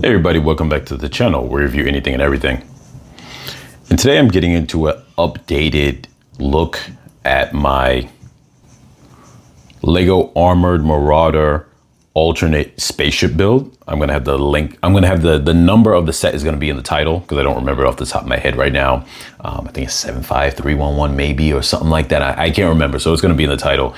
Hey everybody, welcome back to the channel where we review anything and everything. And today I'm getting into an updated look at my Lego Armored Marauder alternate spaceship build. I'm gonna have the link, I'm gonna have the number of the set is gonna be in the title because I don't remember it off the top of my head right now. I think it's 75311 maybe or something like that. I can't remember, so it's gonna be in the title.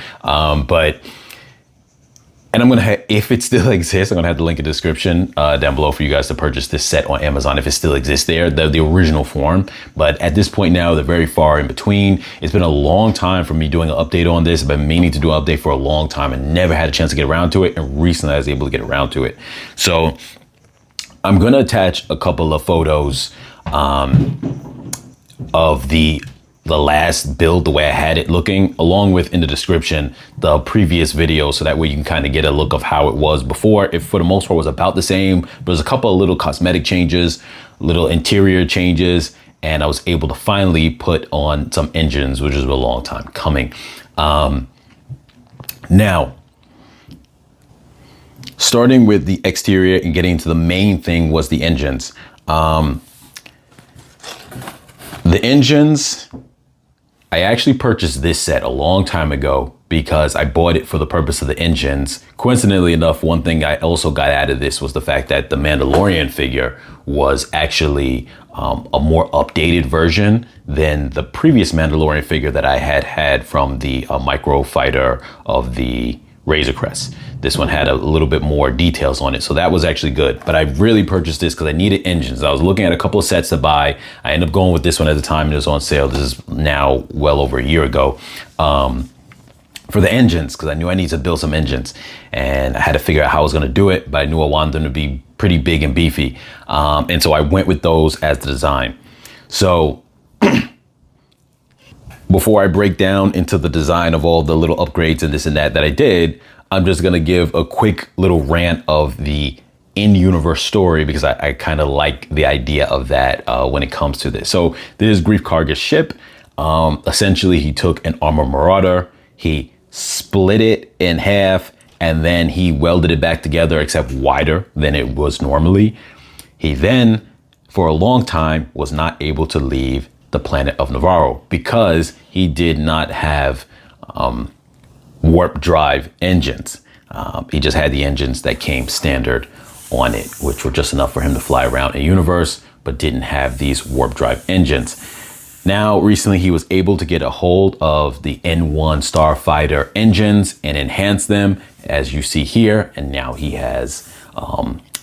And I'm gonna if it still exists, I'm gonna have the link in the description down below for you guys to purchase this set on Amazon if it still exists there, the original form. But at this point now, they're very far in between. It's been a long time for me doing an update on this. I've been meaning to do an update for a long time and never had a chance to get around to it. And recently I was able to get around to it. So I'm gonna attach a couple of photos of the last build, the way I had it looking, along with in the description the previous video, so that way you can kind of get a look of how it was before. It for the most part was about the same, but there's a couple of little cosmetic changes, little interior changes, and I was able to finally put on some engines, which is a long time coming. Now, starting with the exterior and getting into the main thing was the engines. The engines, I actually purchased this set a long time ago because I bought it for the purpose of the engines. Coincidentally enough, one thing I also got out of this was the fact that the Mandalorian figure was actually a more updated version than the previous Mandalorian figure that I had from the micro fighter of the Razor Crest. This one had a little bit more details on it, so that was actually good. But I really purchased this because I needed engines. I was looking at a couple of sets to buy. I ended up going with this one at the time. It was on sale. This is now well over a year ago. For the engines, because I knew I needed to build some engines, and I had to figure out how I was going to do it, but I knew I wanted them to be pretty big and beefy. And so I went with those as the design. So before I break down into the design of all the little upgrades and this and that I did, I'm just gonna give a quick little rant of the in-universe story because I kind of like the idea of that when it comes to this. So this is Greef Karga's ship. Essentially, he took an Armored Marauder, he split it in half, and then he welded it back together except wider than it was normally. He then, for a long time, was not able to leave the planet of Navarro because he did not have warp drive engines. He just had the engines that came standard on it, which were just enough for him to fly around a universe, but didn't have these warp drive engines. Now, recently he was able to get a hold of the N1 Starfighter engines and enhance them, as you see here, and now he has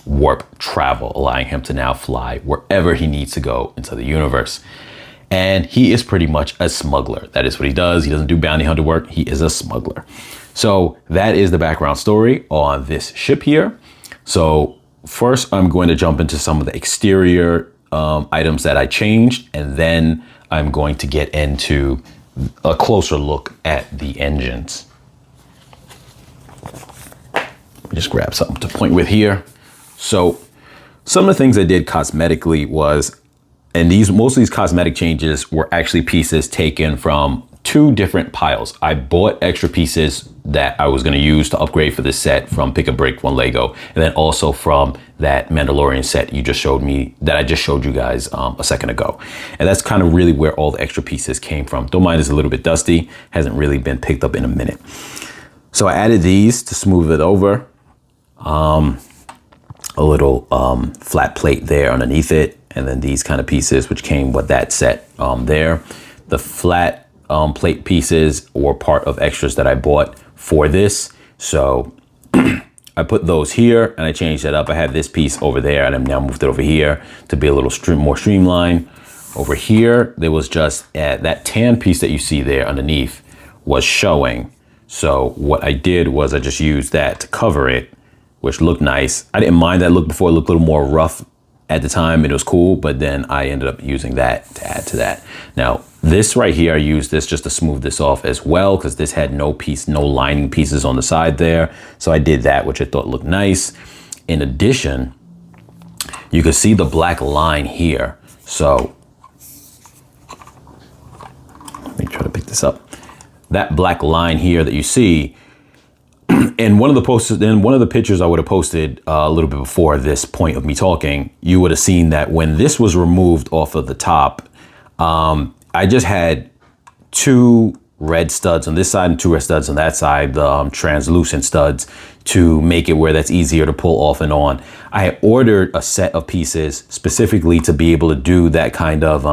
warp travel, allowing him to now fly wherever he needs to go into the universe. And he is pretty much a smuggler. That is what he does. He doesn't do bounty hunter work. He is a smuggler. So that is the background story on this ship here. So first I'm going to jump into some of the exterior items that I changed, and then I'm going to get into a closer look at the engines. Let me just grab something to point with here. So some of the things I did cosmetically was, and most of these cosmetic changes were actually pieces taken from two different piles. I bought extra pieces that I was going to use to upgrade for this set from Pick a Brick one Lego, and then also from that Mandalorian set you just showed me, that I just showed you guys a second ago. And that's kind of really where all the extra pieces came from. Don't mind, it's a little bit dusty, hasn't really been picked up in a minute. So I added these to smooth it over. A little flat plate there underneath it, and then these kind of pieces which came with that set there. The flat plate pieces were part of extras that I bought for this, so I put those here and I changed that up. I had this piece over there and I've now moved it over here to be a little more streamlined. Over here there was just that tan piece that you see there underneath was showing, so what I did was I just used that to cover it, which looked nice. I didn't mind that look before. It looked a little more rough at the time and it was cool, but then I ended up using that to add to that. Now this right here, I used this just to smooth this off as well because this had no lining pieces on the side there. So I did that, which I thought looked nice. In addition, you can see the black line here. So let me try to pick this up. That black line here that you see And one of the posts, then one of the pictures I would have posted a little bit before this point of me talking, you would have seen that when this was removed off of the top, I just had 2 red studs on this side and 2 red studs on that side, the translucent studs, to make it where that's easier to pull off and on. I had ordered a set of pieces specifically to be able to do that kind of,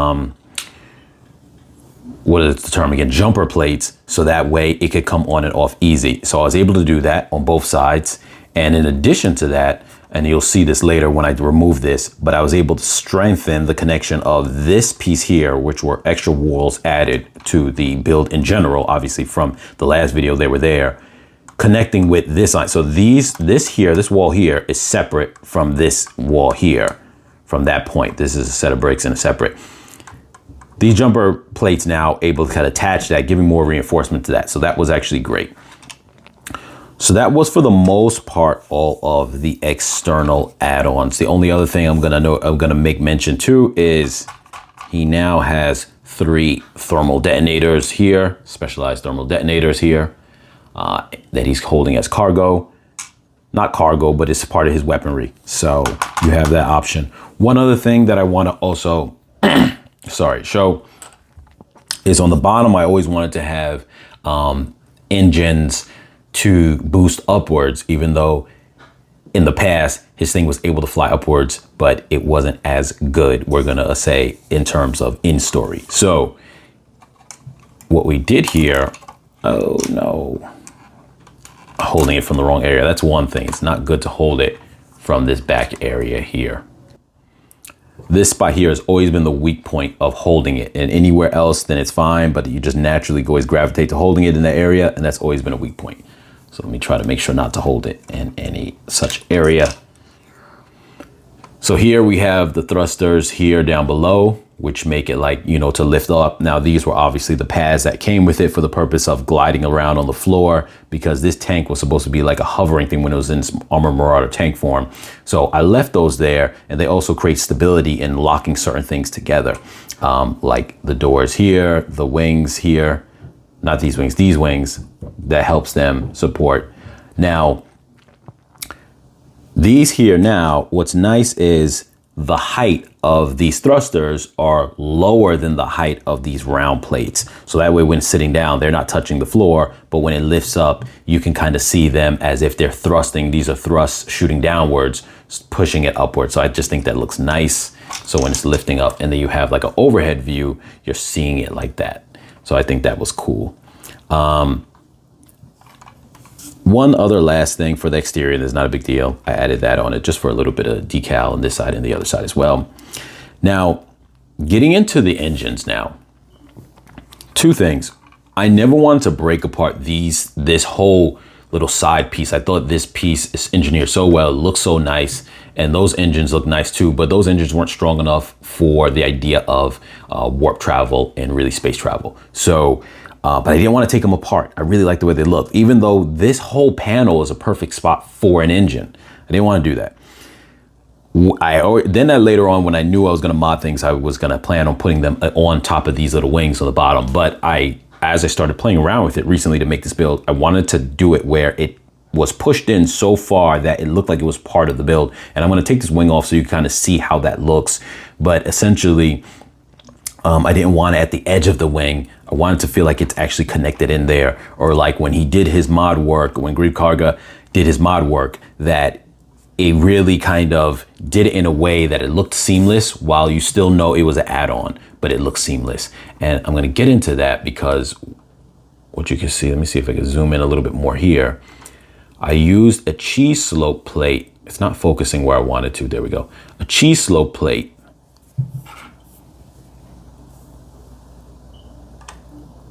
what is the term again, jumper plates, so that way it could come on and off easy. So I was able to do that on both sides. And in addition to that, and you'll see this later when I remove this, but I was able to strengthen the connection of this piece here, which were extra walls added to the build in general. Obviously from the last video, they were there, connecting with this line. So this wall here is separate from this wall here, from that point. This is a set of bricks and a separate. These jumper plates now able to kind of attach that, giving more reinforcement to that. So that was actually great. So that was for the most part all of the external add-ons. The only other thing I'm gonna make mention to is he now has 3 thermal detonators here, specialized thermal detonators here, that he's holding as cargo. Not cargo, but it's part of his weaponry. So you have that option. One other thing that I want to also show is on the bottom. I always wanted to have engines to boost upwards, even though in the past his thing was able to fly upwards, but it wasn't as good, we're gonna say, in terms of in story. So what we did here, oh no, holding it from the wrong area. That's one thing. It's not good to hold it from this back area here. This spot here has always been the weak point of holding it, and anywhere else then it's fine, but you just naturally always gravitate to holding it in that area, and that's always been a weak point. So let me try to make sure not to hold it in any such area. So here we have the thrusters here down below, which make it like, you know, to lift up. Now these were obviously the pads that came with it for the purpose of gliding around on the floor, because this tank was supposed to be like a hovering thing when it was in Armored Marauder tank form. So I left those there, and they also create stability in locking certain things together. Like the doors here, the wings here, not these wings, that helps them support. Now, these here now, what's nice is the height of these thrusters are lower than the height of these round plates. So that way when sitting down, they're not touching the floor, but when it lifts up, you can kind of see them as if they're thrusting. These are thrusts shooting downwards, pushing it upwards. So I just think that looks nice. So when it's lifting up and then you have like an overhead view, you're seeing it like that. So I think that was cool. One other last thing for the exterior, there's not a big deal. I added that on it just for a little bit of decal on this side and the other side as well. Now, getting into the engines now, 2 things. I never wanted to break apart this whole little side piece. I thought this piece is engineered so well, it looks so nice, and those engines look nice too, but those engines weren't strong enough for the idea of warp travel and really space travel. So, but I didn't want to take them apart. I really like the way they look, even though this whole panel is a perfect spot for an engine. I didn't want to do that. Then later on, when I knew I was going to mod things, I was going to plan on putting them on top of these little wings on the bottom. But as I started playing around with it recently to make this build, I wanted to do it where it was pushed in so far that it looked like it was part of the build. And I'm going to take this wing off so you can kind of see how that looks. But essentially, I didn't want it at the edge of the wing. I wanted to feel like it's actually connected in there, or like when he did his mod work, when Greef Karga did his mod work, that it really kind of did it in a way that it looked seamless while you still know it was an add-on, but it looked seamless. And I'm going to get into that because what you can see, let me see if I can zoom in a little bit more here. I used a cheese slope plate. It's not focusing where I wanted to. There we go. A cheese slope plate.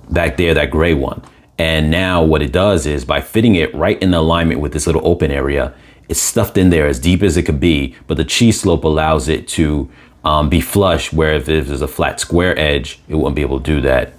Back there, that gray one. And now what it does is by fitting it right in alignment with this little open area, it's stuffed in there as deep as it could be, but the cheese slope allows it to be flush, where if there's a flat square edge, it wouldn't be able to do that.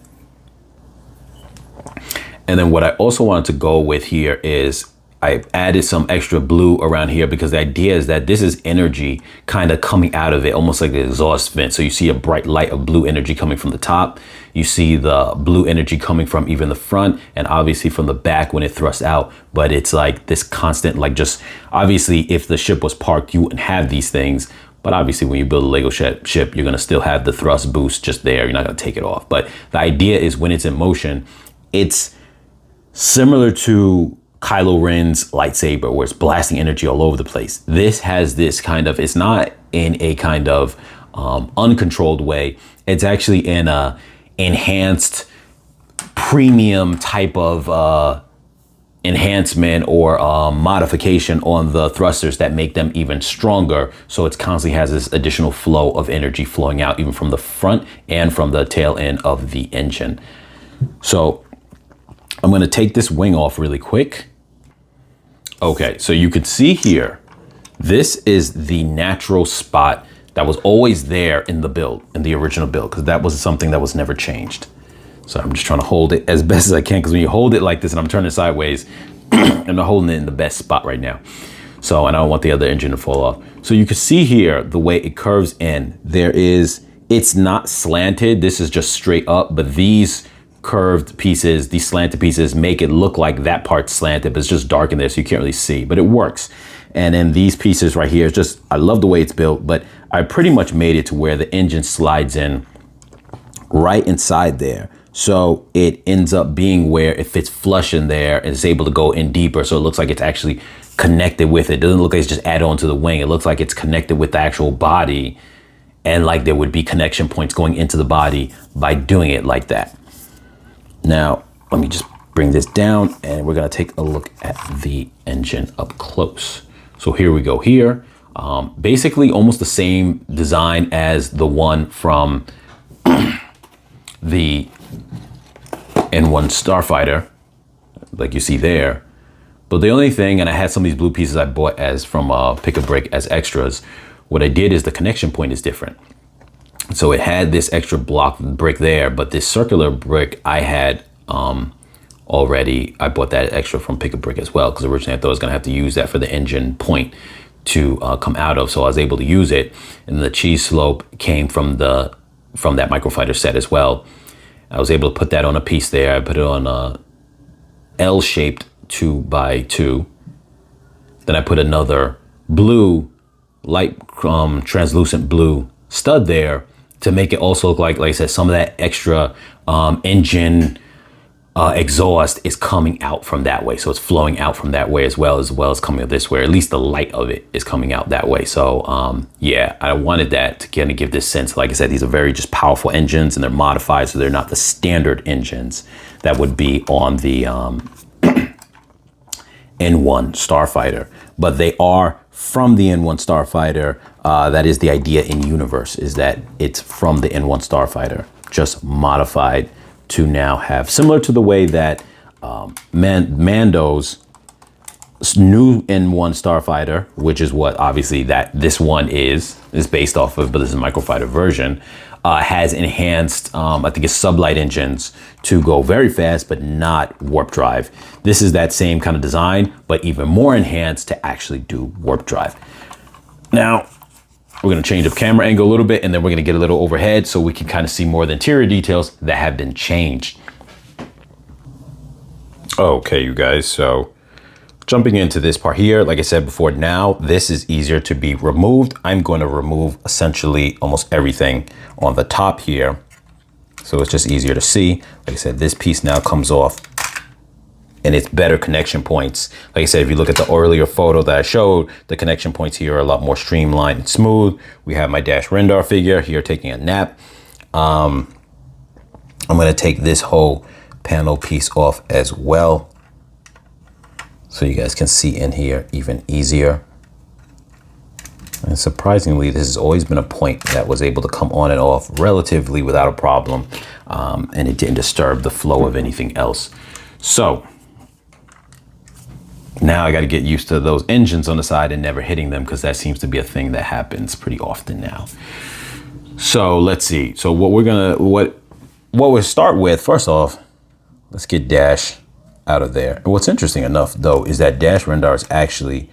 And then what I also wanted to go with here is I added some extra blue around here because the idea is that this is energy kind of coming out of it, almost like the exhaust vent. So you see a bright light of blue energy coming from the top. You see the blue energy coming from even the front and obviously from the back when it thrusts out. But it's like this constant, like just obviously if the ship was parked, you wouldn't have these things. But obviously when you build a Lego ship, you're going to still have the thrust boost just there. You're not going to take it off. But the idea is when it's in motion, it's similar to Kylo Ren's lightsaber where it's blasting energy all over the place. This has this kind of, it's not in a kind of uncontrolled way. It's actually in a enhanced premium type of enhancement or modification on the thrusters that make them even stronger. So it constantly has this additional flow of energy flowing out even from the front and from the tail end of the engine. So I'm going to take this wing off really quick. Okay, so you could see here, this is the natural spot that was always there in the build, in the original build, because that was something that was never changed. So I'm just trying to hold it as best as I can, because when you hold it like this and I'm turning it sideways, I'm not holding it in the best spot right now. So, and I don't want the other engine to fall off. So you can see here, the way it curves in, it's not slanted. This is just straight up, but these curved pieces, these slanted pieces make it look like that part's slanted, but it's just dark in there so you can't really see, but it works. And then these pieces right here, I love the way it's built, but I pretty much made it to where the engine slides in right inside there. So it ends up being where it fits flush in there and it's able to go in deeper. So it looks like it's actually connected with it. It doesn't look like it's just add on to the wing. It looks like it's connected with the actual body and like there would be connection points going into the body by doing it like that. Now, let me just bring this down and we're going to take a look at the engine up close. So here we go here. Basically almost the same design as the one from the N1 Starfighter, like you see there. But the only thing, and I had some of these blue pieces I bought as from Pick a Brick as extras. What I did is the connection point is different. So it had this extra block brick there, but this circular brick I had already, I bought that extra from Pick a Brick as well, because originally I thought I was gonna have to use that for the engine point to come out of, so I was able to use it. And the cheese slope came from that microfighter set as well. I was able to put that on a piece there. I put it on a L-shaped 2x2. Then I put another blue, light translucent blue stud there to make it also look like I said, some of that extra engine exhaust is coming out from that way. So it's flowing out from that way as well as coming out this way, or at least the light of it is coming out that way. So yeah, I wanted that to kind of give this sense. Like I said, these are very just powerful engines and they're modified. So they're not the standard engines that would be on the N1 Starfighter, but they are from the N1 Starfighter. That is the idea in universe, is that it's from the N1 Starfighter, just modified to now have, similar to the way that Mando's new N1 Starfighter, which is what obviously that this one is based off of, but this is a microfighter version, has enhanced, I think it's sublight engines to go very fast, but not warp drive. This is that same kind of design, but even more enhanced to actually do warp drive. Now, we're gonna change up camera angle a little bit, and then we're gonna get a little overhead so we can kind of see more of the interior details that have been changed. Okay, you guys, so jumping into this part here, like I said before, now this is easier to be removed. I'm going to remove essentially almost everything on the top here, so it's just easier to see. Like I said, this piece now comes off and it's better connection points. Like I said, if you look at the earlier photo that I showed, the connection points here are a lot more streamlined and smooth. We have my Dash Rendar figure here taking a nap. I'm gonna take this whole panel piece off as well, so you guys can see in here even easier. And surprisingly, this has always been a point that was able to come on and off relatively without a problem, and it didn't disturb the flow of anything else. So now I got to get used to those engines on the side and never hitting them, because that seems to be a thing that happens pretty often now. So let's see. So what we'll start with, first off, let's get Dash out of there. And what's interesting enough, though, is that Dash Rendar is actually,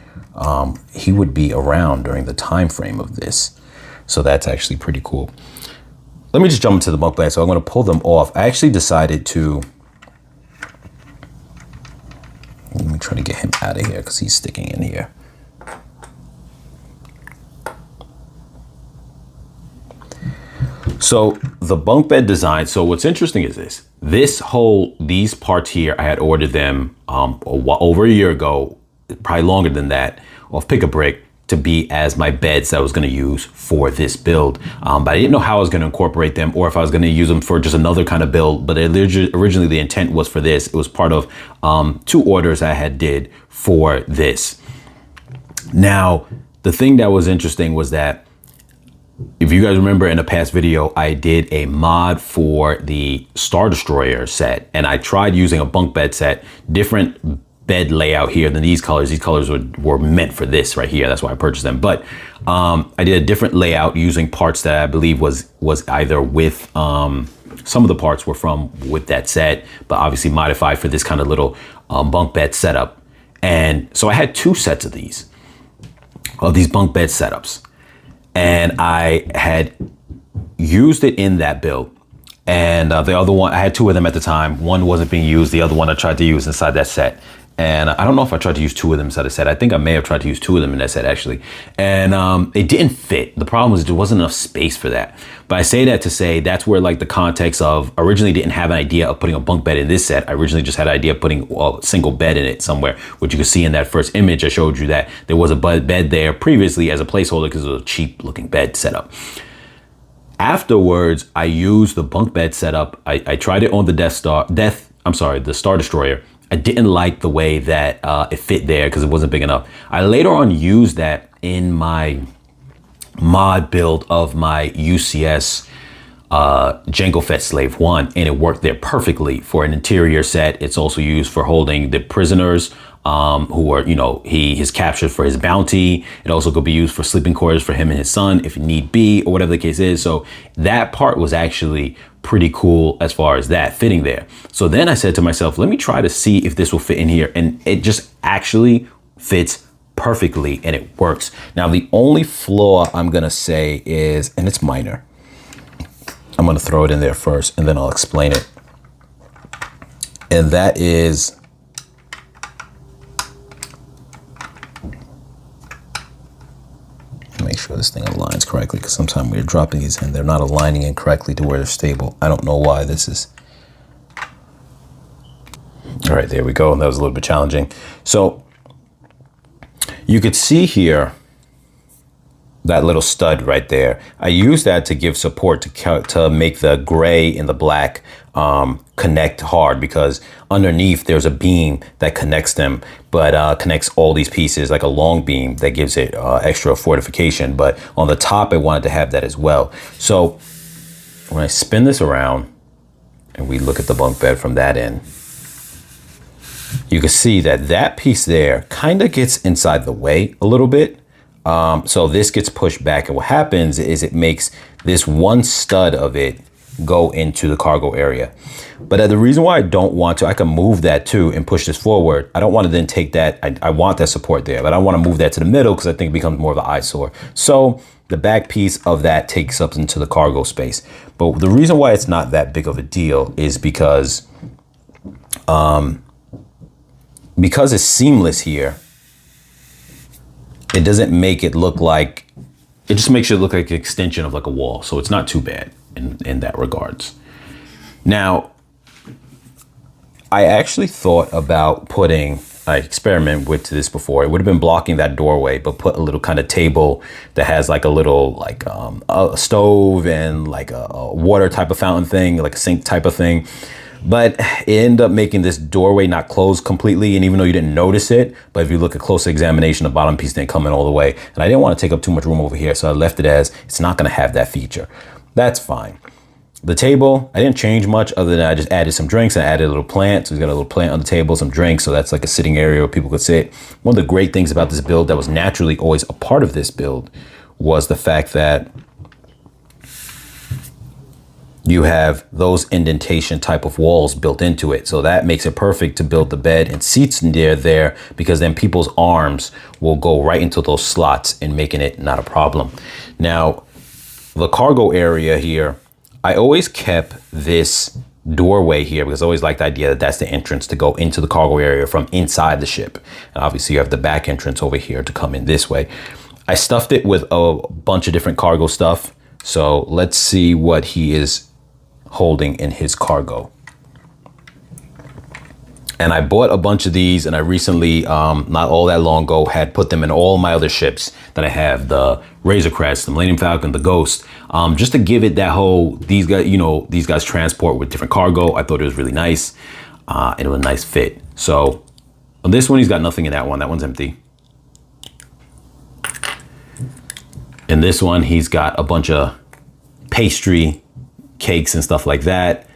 he would be around during the time frame of this. So that's actually pretty cool. Let me just jump into the bunk bed. So I'm going to pull them off. I actually decided to, let me try to get him out of here because he's sticking in here. So the bunk bed design. So what's interesting is these parts here, I had ordered them over a year ago, probably longer than that, off Pick a Brick, to be as my beds that I was going to use for this build. But I didn't know how I was going to incorporate them or if I was going to use them for just another kind of build. But originally the intent was for this. It was part of 2 orders I had did for this. Now, the thing that was interesting was that, if you guys remember in a past video, I did a mod for the Star Destroyer set, and I tried using a bunk bed set, different bed layout here than these colors. These colors were meant for this right here. That's why I purchased them. But I did a different layout using parts that I believe was either with, some of the parts were with that set, but obviously modified for this kind of little bunk bed setup. And so I had 2 sets of these bunk bed setups. And I had used it in that build. And the other one, I had 2 of them at the time. One wasn't being used. The other one I tried to use inside that set. And I don't know if I tried to use 2 of them inside the set. I think I may have tried to use 2 of them in that set, actually. And it didn't fit. The problem was there wasn't enough space for that. But I say that to say that's where like the context of, originally didn't have an idea of putting a bunk bed in this set. I originally just had an idea of putting a single bed in it somewhere, which you can see in that first image. I showed you that there was a bed there previously as a placeholder because it was a cheap looking bed setup. Afterwards, I used the bunk bed setup. I tried it on the the Star Destroyer. I didn't like the way that it fit there because it wasn't big enough. I later on used that in my mod build of my UCS Jango Fett Slave 1, and it worked there perfectly for an interior set. It's also used for holding the prisoners who are, he is captured for his bounty. It also could be used for sleeping quarters for him and his son if need be, or whatever the case is. So that part was actually pretty cool as far as that fitting there. So then I said to myself, let me try to see if this will fit in here. And it just actually fits perfectly and it works. Now, the only flaw I'm going to say is, and it's minor, I'm going to throw it in there first and then I'll explain it. And that is, make sure this thing aligns correctly, because sometimes we're dropping these in, they're not aligning in correctly to where they're stable. I don't know why this is. All right, there we go. That was a little bit challenging. So you could see here that little stud right there. I use that to give support to make the gray and the black connect hard, because underneath there's a beam that connects them, but connects all these pieces like a long beam that gives it extra fortification. But on the top, I wanted to have that as well. So when I spin this around and we look at the bunk bed from that end, you can see that that piece there kind of gets inside the way a little bit. So this gets pushed back, and what happens is it makes this one stud of it go into the cargo area. But the reason why I don't want to, I can move that too and push this forward. I don't want to then take that. I want that support there, but I want to move that to the middle because I think it becomes more of an eyesore. So the back piece of that takes up into the cargo space. But the reason why it's not that big of a deal is because it's seamless here. It doesn't make it look like, it just makes it look like an extension of like a wall. So it's not too bad in that regards. Now, I actually thought about putting, I experimented with this before. It would have been blocking that doorway, but put a little kind of table that has like a little, like a stove and like a water type of fountain thing, like a sink type of thing. But it ended up making this doorway not close completely. And even though you didn't notice it, but if you look at closer examination, the bottom piece didn't come in all the way. And I didn't want to take up too much room over here. So I left it as, it's not going to have that feature. That's fine. The table, I didn't change much other than I just added some drinks and I added a little plant. So we got a little plant on the table, some drinks. So that's like a sitting area where people could sit. One of the great things about this build that was naturally always a part of this build was the fact that you have those indentation type of walls built into it. So that makes it perfect to build the bed and seats near there, because then people's arms will go right into those slots and making it not a problem. Now, the cargo area here, I always kept this doorway here because I always liked the idea that that's the entrance to go into the cargo area from inside the ship. And obviously you have the back entrance over here to come in this way. I stuffed it with a bunch of different cargo stuff. So let's see what he is holding in his cargo. And I bought a bunch of these, and I recently, not all that long ago, had put them in all my other ships that I have, the Razor Crest, the Millennium Falcon, the Ghost, just to give it that whole, these guys transport with different cargo. I thought it was really nice, and it was a nice fit. So on this one, he's got nothing in that one. That one's empty. In this one, he's got a bunch of pastry, cakes and stuff like that.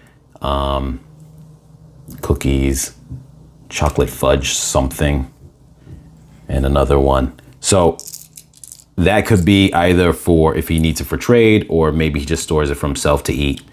Cookies, chocolate fudge something, and another one. So that could be either for if he needs it for trade, or maybe he just stores it for himself to eat,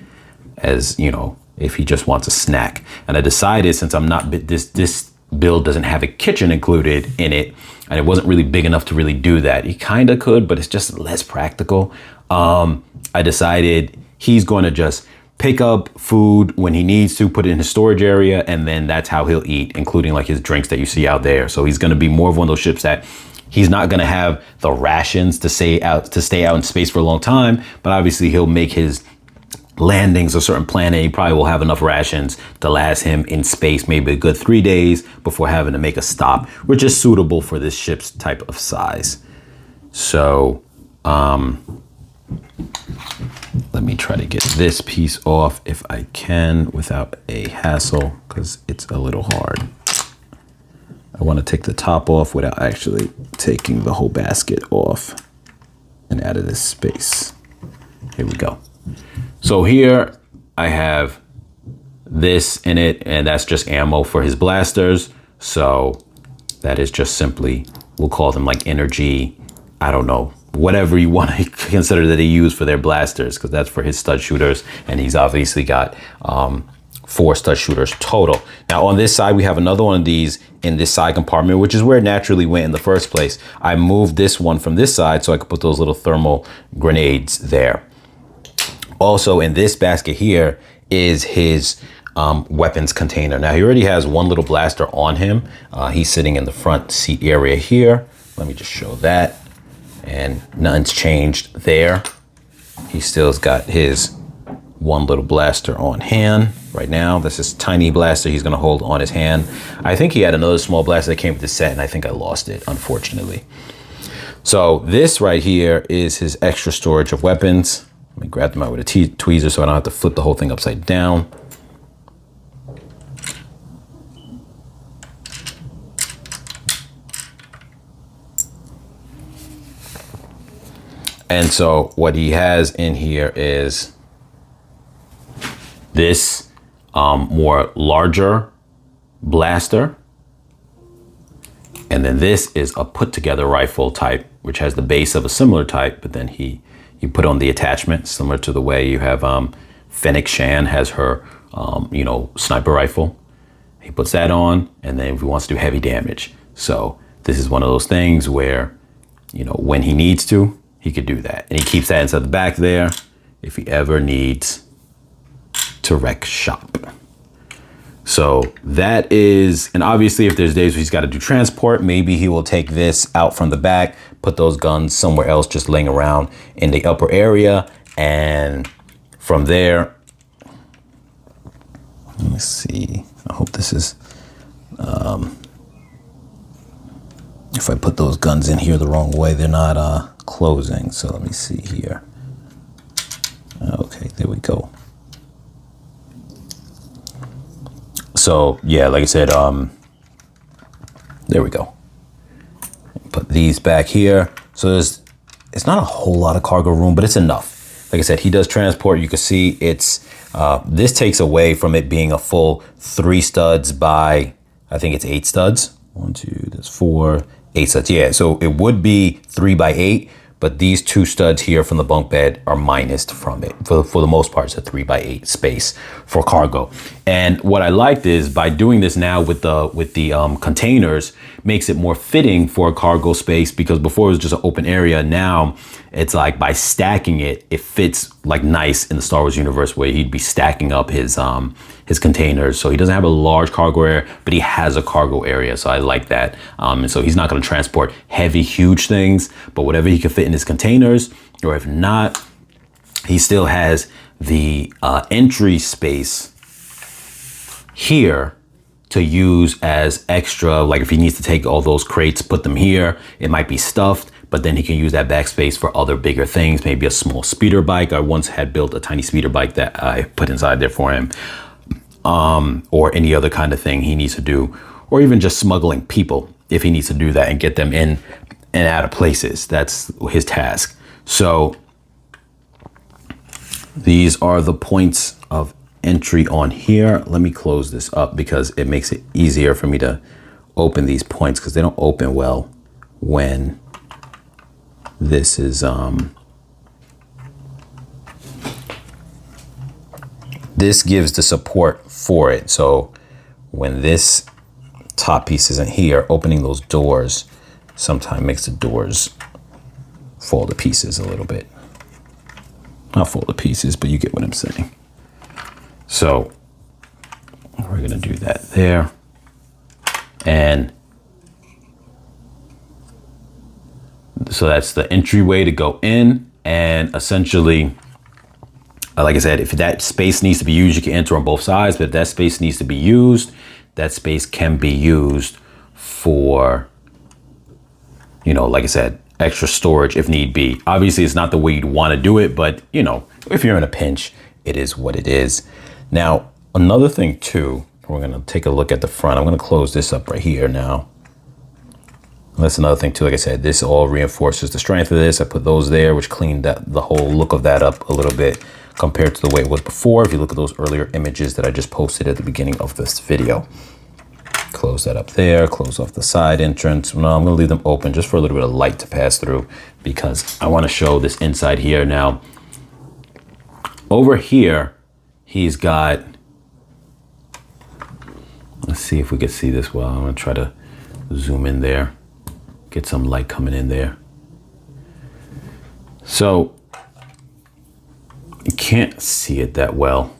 as you know, if he just wants a snack. And I decided, since I'm not, this build doesn't have a kitchen included in it, and it wasn't really big enough to really do that. He kind of could, but it's just less practical. I decided he's going to just pick up food when he needs to, put it in his storage area, and then that's how he'll eat, including like his drinks that you see out there. So he's going to be more of one of those ships that he's not going to have the rations to stay out in space for a long time, but obviously he'll make his landings a certain planet. He probably will have enough rations to last him in space maybe a good 3 days before having to make a stop, which is suitable for this ship's type of size. So let me try to get this piece off if I can without a hassle, because it's a little hard. I want to take the top off without actually taking the whole basket off and out of this space. Here we go. So here I have this in it, and that's just ammo for his blasters. So that is just simply, we'll call them like energy, I don't know, whatever you want to consider that they use for their blasters, because that's for his stud shooters, and he's obviously got 4 stud shooters total. Now on this side, we have another one of these in this side compartment, which is where it naturally went in the first place. I moved this one from this side so I could put those little thermal grenades there. Also in this basket here is his weapons container. Now he already has one little blaster on him. He's sitting in the front seat area here. Let me just show that. And nothing's changed there. He still's got his one little blaster on hand right now. This is tiny blaster he's gonna hold on his hand. I think he had another small blaster that came with the set, and I think I lost it, unfortunately. So this right here is his extra storage of weapons. Let me grab them out with a tweezer so I don't have to flip the whole thing upside down. And so what he has in here is this more larger blaster. And then this is a put together rifle type, which has the base of a similar type, but then you put on the attachment similar to the way you have Fennec Shan has her, sniper rifle. He puts that on, and then if he wants to do heavy damage. So this is one of those things where, when he needs to, he could do that. And he keeps that inside the back there if he ever needs to wreck shop. So that is, and obviously if there's days where he's got to do transport, maybe he will take this out from the back, put those guns somewhere else, just laying around in the upper area. And from there, let me see, I hope this is, if I put those guns in here the wrong way, they're not closing. So let me see here. Okay, there we go. So yeah, like I said, there we go. Put these back here. So it's not a whole lot of cargo room, but it's enough. Like I said, he does transport. You can see it's, this takes away from it being a full 3 studs by, I think it's 8 studs. 1, 2, there's 4, 8 studs. Yeah, so it would be 3 by 8, but these two studs here from the bunk bed are minused from it. For the most part, it's a 3x8 space for cargo. And what I liked is by doing this now with the containers, makes it more fitting for a cargo space, because before it was just an open area. Now it's like by stacking it, it fits like nice in the Star Wars universe, where he'd be stacking up his containers. So he doesn't have a large cargo area, but he has a cargo area. So I like that. And so he's not going to transport heavy, huge things, but whatever he can fit in his containers, or if not, he still has the entry space here to use as extra. Like if he needs to take all those crates, put them here, it might be stuffed, but then he can use that backspace for other bigger things, maybe a small speeder bike. I once had built a tiny speeder bike that I put inside there for him, or any other kind of thing he needs to do, or even just smuggling people if he needs to do that and get them in and out of places. That's his task. So these are the points of entry on here. Let me close this up because it makes it easier for me to open these points, because they don't open well when this is this gives the support for it. So when this top piece isn't here, opening those doors sometimes makes the doors fall to pieces a little bit. Not fall to pieces, but you get what I'm saying. So we're gonna do that there. And so that's the entryway to go in. And essentially, like I said, if that space needs to be used, you can enter on both sides, but if that space needs to be used, that space can be used for, you know, like I said, extra storage if need be. Obviously, it's not the way you'd want to do it, but you know, if you're in a pinch, it is what it is. Now, another thing too, we're going to take a look at the front. I'm going to close this up right here now. That's another thing too. Like I said, this all reinforces the strength of this. I put those there, which cleaned the whole look of that up a little bit compared to the way it was before. If you look at those earlier images that I just posted at the beginning of this video. Close that up there, close off the side entrance. No, I'm gonna leave them open just for a little bit of light to pass through, because I wanna show this inside here. Now, over here, he's got, let's see if we can see this well. I'm gonna try to zoom in there, get some light coming in there. So, you can't see it that well,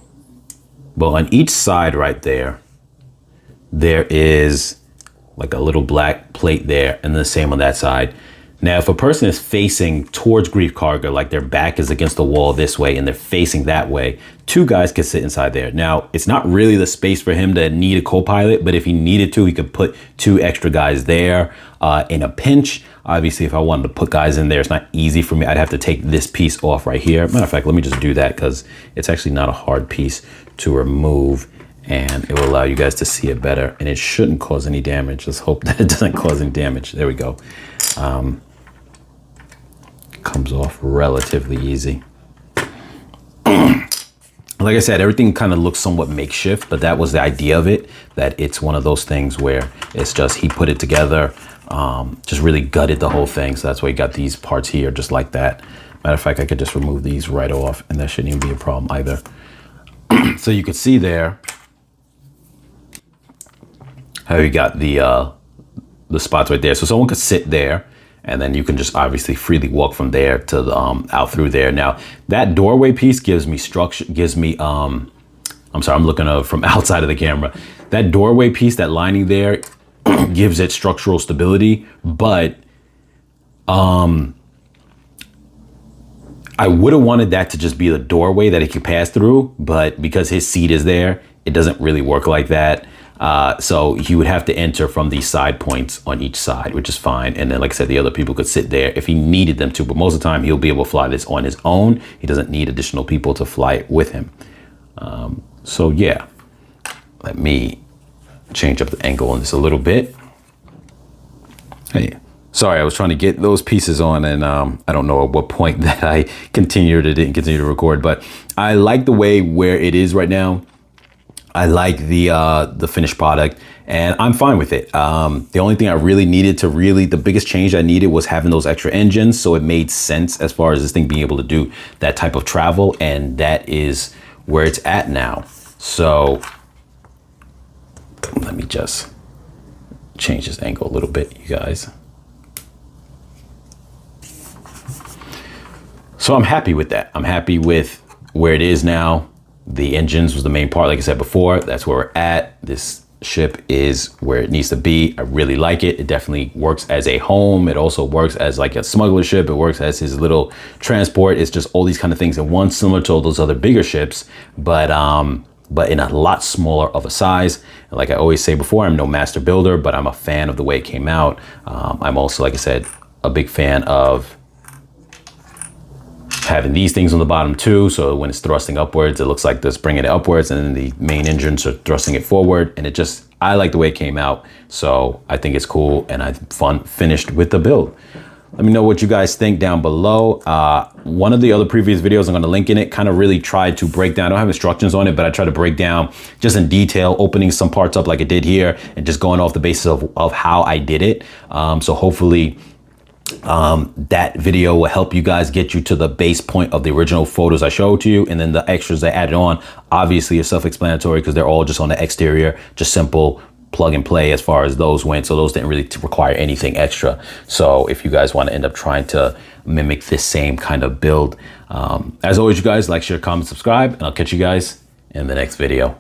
but on each side right there, there is like a little black plate there, and the same on that side. Now, if a person is facing towards Greef Karga, like their back is against the wall this way and they're facing that way, two guys could sit inside there. Now, it's not really the space for him to need a co-pilot, but if he needed to, he could put two extra guys there in a pinch. Obviously, if I wanted to put guys in there, it's not easy for me. I'd have to take this piece off right here. Matter of fact, let me just do that, because it's actually not a hard piece to remove, and it will allow you guys to see it better, and it shouldn't cause any damage. Let's hope that it doesn't cause any damage. There we go. Comes off relatively easy. Like I said, everything kind of looks somewhat makeshift, but that was the idea of it, that it's one of those things where it's just, he put it together, just really gutted the whole thing. So that's why you got these parts here just like that. Matter of fact, I could just remove these right off, and that shouldn't even be a problem either. So you could see there how you got the spots right there. So someone could sit there, and then you can just obviously freely walk from there to the out through there. Now that doorway piece gives me structure, I'm sorry, I'm looking from outside of the camera. That doorway piece, that lining there, gives it structural stability, but I would have wanted that to just be the doorway that it could pass through, but because his seat is there, it doesn't really work like that. So he would have to enter from these side points on each side, which is fine. And then, like I said, the other people could sit there if he needed them to, but most of the time he'll be able to fly this on his own. He doesn't need additional people to fly it with him. So yeah, let me change up the angle on this a little bit. Hey, sorry, I was trying to get those pieces on, and I don't know at what point that I continued or didn't continue to record, but I like the way where it is right now. I like the finished product, and I'm fine with it. The only thing I really needed to the biggest change I needed was having those extra engines, so it made sense as far as this thing being able to do that type of travel, and that is where it's at now. So let me just change this angle a little bit, you guys. So I'm happy with that. I'm happy with where it is now. The engines was the main part, like I said before. That's where we're at. This ship is where it needs to be. I really like it. It definitely works as a home. It also works as like a smuggler ship. It works as his little transport. It's just all these kind of things in one, similar to all those other bigger ships, but in a lot smaller of a size. And like I always say before, I'm no master builder, but I'm a fan of the way it came out. I'm also, like I said, a big fan of having these things on the bottom too, so when it's thrusting upwards, it looks like this bringing it upwards, and then the main engines are thrusting it forward, and I like the way it came out, so I think it's cool, and I'm finished with the build. Let me know what you guys think down below. One of the other previous videos I'm going to link in it kind of really tried to break down. I don't have instructions on it, but I try to break down just in detail, opening some parts up like I did here, and just going off the basis of how I did it. So hopefully that video will help you guys get you to the base point of the original photos I showed to you, and then the extras I added on obviously are self-explanatory because they're all just on the exterior, just simple plug and play as far as those went, so those didn't really require anything extra. So if you guys want to end up trying to mimic this same kind of build, as always, you guys like, share, comment, subscribe, and I'll catch you guys in the next video.